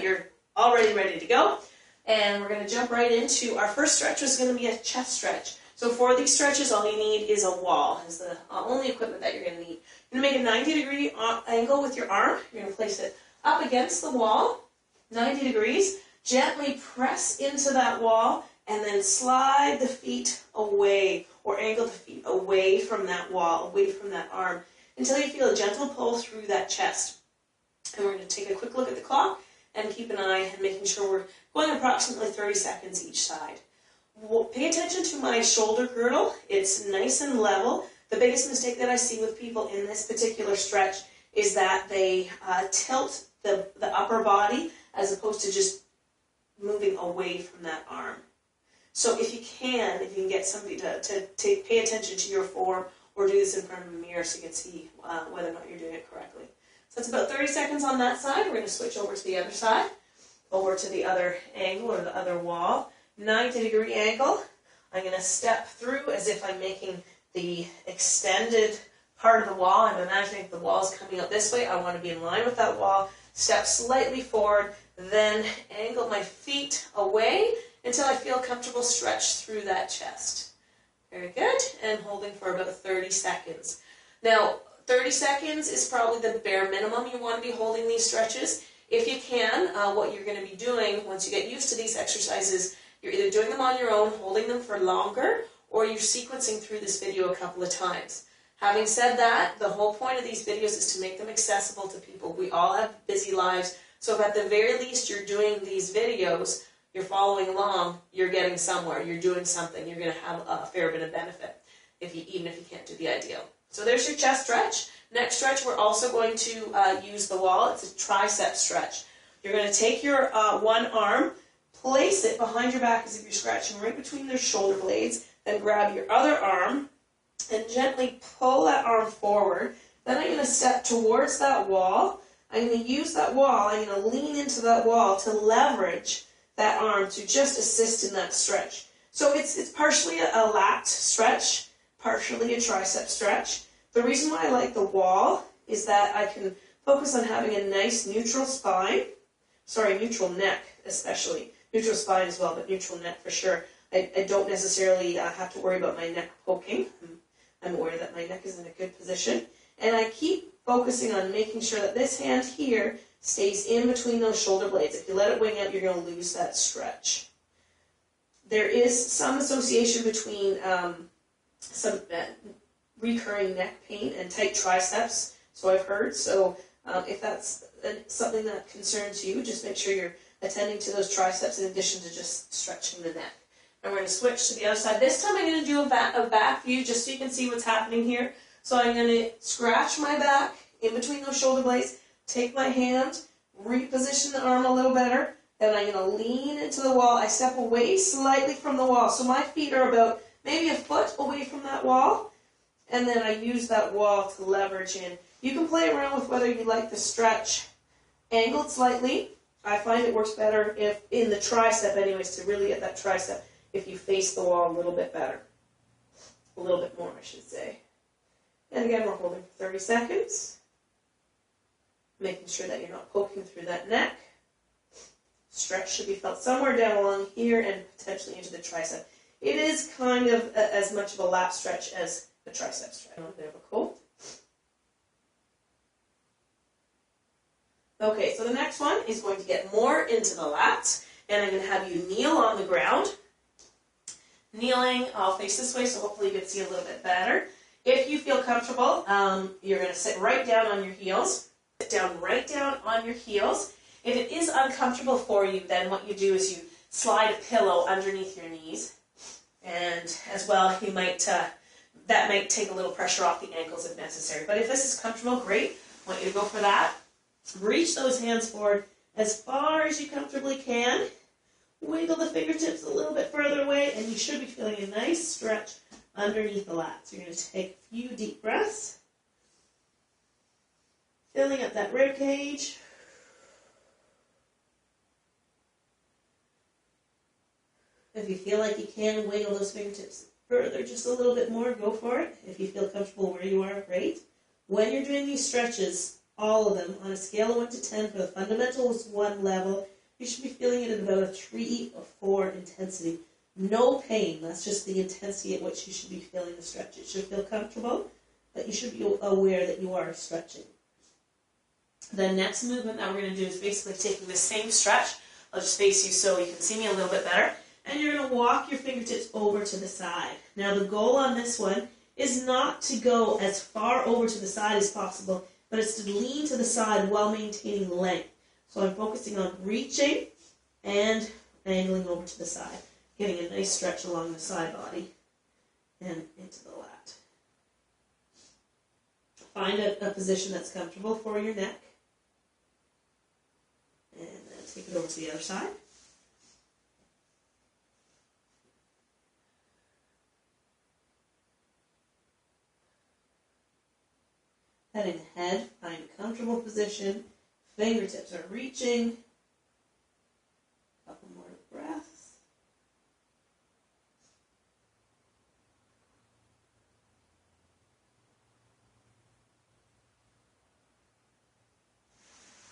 you're already ready to go. And we're going to jump right into our first stretch, which is going to be a chest stretch. So for these stretches, all you need is a wall, is the only equipment that you're going to need. You're going to make a 90-degree angle with your arm. You're going to place it up against the wall, 90 degrees. Gently press into that wall and then slide the feet away, or angle the feet away from that wall, away from that arm, until you feel a gentle pull through that chest. And we're going to take a quick look at the clock and keep an eye and making sure we're going approximately 30 seconds each side. Pay attention to my shoulder girdle. It's nice and level. The biggest mistake that I see with people in this particular stretch is that they tilt the upper body as opposed to just moving away from that arm. So if you can get somebody to pay attention to your form, or do this in front of a mirror so you can see whether or not you're doing it correctly. So that's about 30 seconds on that side. We're going to switch over to the other side, over to the other angle or the other wall. 90-degree angle. I'm going to step through as if I'm making the extended part of the wall. I'm imagining the wall is coming up this way. I want to be in line with that wall. Step slightly forward, then angle my feet away until I feel comfortable stretched through that chest. Very good, and holding for about 30 seconds. Now, 30 seconds is probably the bare minimum you want to be holding these stretches. If you can, what you're going to be doing once you get used to these exercises, you're either doing them on your own, holding them for longer, or you're sequencing through this video a couple of times. Having said that, the whole point of these videos is to make them accessible to people. We all have busy lives, so if at the very least you're doing these videos, you're following along, you're getting somewhere, you're doing something, you're going to have a fair bit of benefit, even if you can't do the ideal. So there's your chest stretch. Next stretch, we're also going to use the wall. It's a tricep stretch. You're going to take your one arm, place it behind your back as if you're scratching right between their shoulder blades, then grab your other arm and gently pull that arm forward. Then I'm going to step towards that wall. I'm going to use that wall, I'm going to lean into that wall to leverage that arm to just assist in that stretch. So it's partially a lat stretch, partially a tricep stretch. The reason why I like the wall is that I can focus on having a nice neutral spine, neutral neck especially. Neutral spine as well, but neutral neck for sure. I don't necessarily have to worry about my neck poking. I'm aware that my neck is in a good position. And I keep focusing on making sure that this hand here stays in between those shoulder blades. If you let it wing out, you're going to lose that stretch. There is some association between some recurring neck pain and tight triceps, so I've heard. So if that's something that concerns you, just make sure you're attending to those triceps in addition to just stretching the neck. And we're going to switch to the other side. This time I'm going to do a back view just so you can see what's happening here. So I'm going to scratch my back in between those shoulder blades, take my hand, reposition the arm a little better, then I'm going to lean into the wall. I step away slightly from the wall. So my feet are about maybe a foot away from that wall, and then I use that wall to leverage in. You can play around with whether you like the stretch angled slightly. I find it works better if in the tricep anyways, to really get that tricep, if you face the wall a little bit better. A little bit more, I should say. And again, we're holding for 30 seconds. Making sure that you're not poking through that neck. Stretch should be felt somewhere down along here and potentially into the tricep. It is kind of as much of a lat stretch as a tricep stretch. A bit of a cold. Okay, so the next one is going to get more into the lats, and I'm going to have you kneel on the ground. Kneeling, I'll face this way, so hopefully you can see a little bit better. If you feel comfortable, you're going to sit right down on your heels. Sit down right down on your heels. If it is uncomfortable for you, then what you do is you slide a pillow underneath your knees. And as well, you might that might take a little pressure off the ankles if necessary. But if this is comfortable, great. I want you to go for that. Reach those hands forward as far as you comfortably can. Wiggle the fingertips a little bit further away, and you should be feeling a nice stretch underneath the lats. You're going to take a few deep breaths, filling up that rib cage. If you feel like you can wiggle those fingertips further, just a little bit more, go for it. If you feel comfortable where you are, great. When you're doing these stretches, all of them, on a scale of 1 to 10, for the fundamentals 1 level, you should be feeling it at about a 3 or 4 intensity. No pain, that's just the intensity at which you should be feeling the stretch. It should feel comfortable, but you should be aware that you are stretching. The next movement that we're going to do is basically taking the same stretch. I'll just face you so you can see me a little bit better. And you're going to walk your fingertips over to the side. Now the goal on this one is not to go as far over to the side as possible, but it's to lean to the side while maintaining length. So I'm focusing on reaching and angling over to the side, getting a nice stretch along the side body and into the lat. Find a position that's comfortable for your neck. And then take it over to the other side. Heading ahead, find a comfortable position. Fingertips are reaching. Couple more breaths.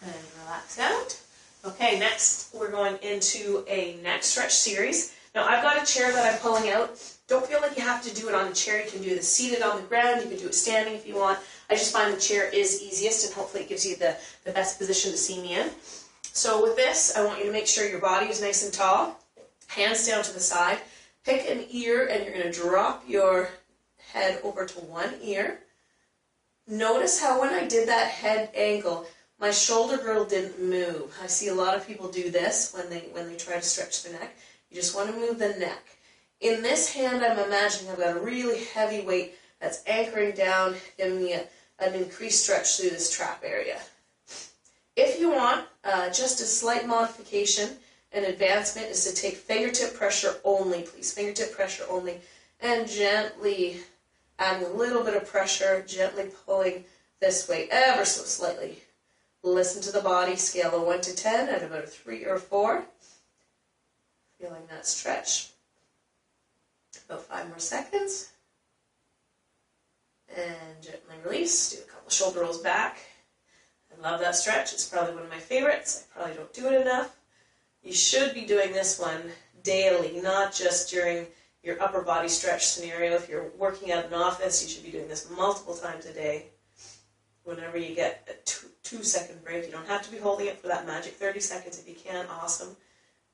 And relax out. Okay, next we're going into a neck stretch series. Now I've got a chair that I'm pulling out. Don't feel like you have to do it on a chair. You can do this seated on the ground. You can do it standing if you want. I just find the chair is easiest and hopefully it gives you the best position to see me in. So with this, I want you to make sure your body is nice and tall. Hands down to the side. Pick an ear and you're going to drop your head over to one ear. Notice how when I did that head angle, my shoulder girdle didn't move. I see a lot of people do this when they try to stretch their neck. You just want to move the neck. In this hand, I'm imagining I've got a really heavy weight that's anchoring down, giving me an increased stretch through this trap area. If you want, just a slight modification, an advancement is to take fingertip pressure only, please. Fingertip pressure only. And gently adding a little bit of pressure, gently pulling this way ever so slightly. Listen to the body, scale of 1 to 10 at about a 3 or 4. Feeling that stretch. About 5 more seconds. And gently release. Do a couple shoulder rolls back. I love that stretch. It's probably one of my favorites. I probably don't do it enough. You should be doing this one daily, not just during your upper body stretch scenario. If you're working out in an office, you should be doing this multiple times a day. Whenever you get a 2-second break, you don't have to be holding it for that magic 30 seconds. If you can, awesome.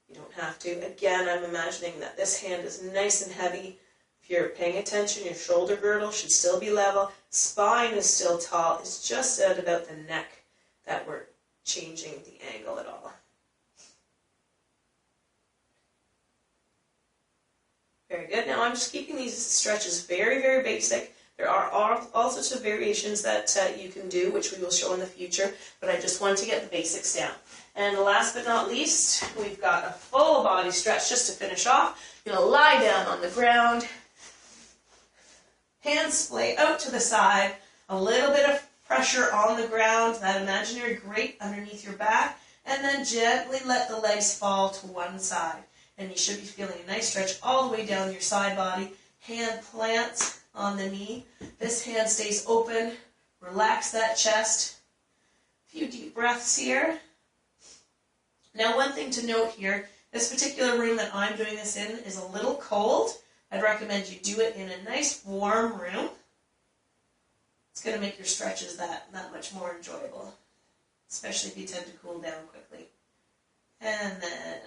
You don't have to. Again, I'm imagining that this hand is nice and heavy. If you're paying attention, your shoulder girdle should still be level. Spine is still tall. It's just at about the neck that we're changing the angle at all. Very good. Now I'm just keeping these stretches very, very basic. There are all sorts of variations that you can do, which we will show in the future, but I just wanted to get the basics down. And last but not least, we've got a full body stretch just to finish off. You're going to lie down on the ground, hands splay out to the side, a little bit of pressure on the ground, that imaginary grate underneath your back, and then gently let the legs fall to one side. And you should be feeling a nice stretch all the way down your side body. Hand plants on the knee. This hand stays open. Relax that chest. A few deep breaths here. Now one thing to note here, this particular room that I'm doing this in is a little cold. I'd recommend you do it in a nice warm room. It's going to make your stretches that much more enjoyable, especially if you tend to cool down quickly. And then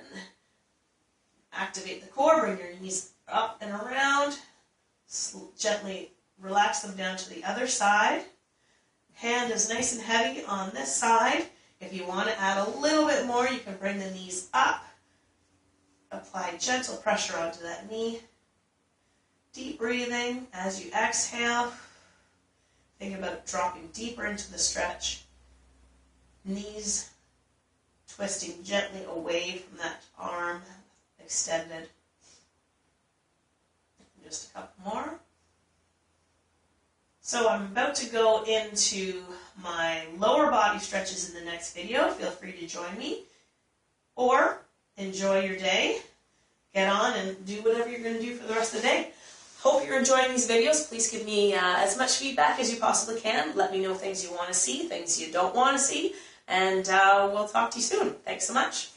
activate the core, bring your knees up and around. Gently relax them down to the other side. Hand is nice and heavy on this side. If you want to add a little bit more, you can bring the knees up. Apply gentle pressure onto that knee. Deep breathing as you exhale. Think about dropping deeper into the stretch. Knees twisting gently away from that arm extended. Just a couple more. So I'm about to go into my lower body stretches in the next video. Feel free to join me. Or enjoy your day. Get on and do whatever you're going to do for the rest of the day. Hope you're enjoying these videos. Please give me as much feedback as you possibly can. Let me know things you want to see, things you don't want to see. And we'll talk to you soon. Thanks so much.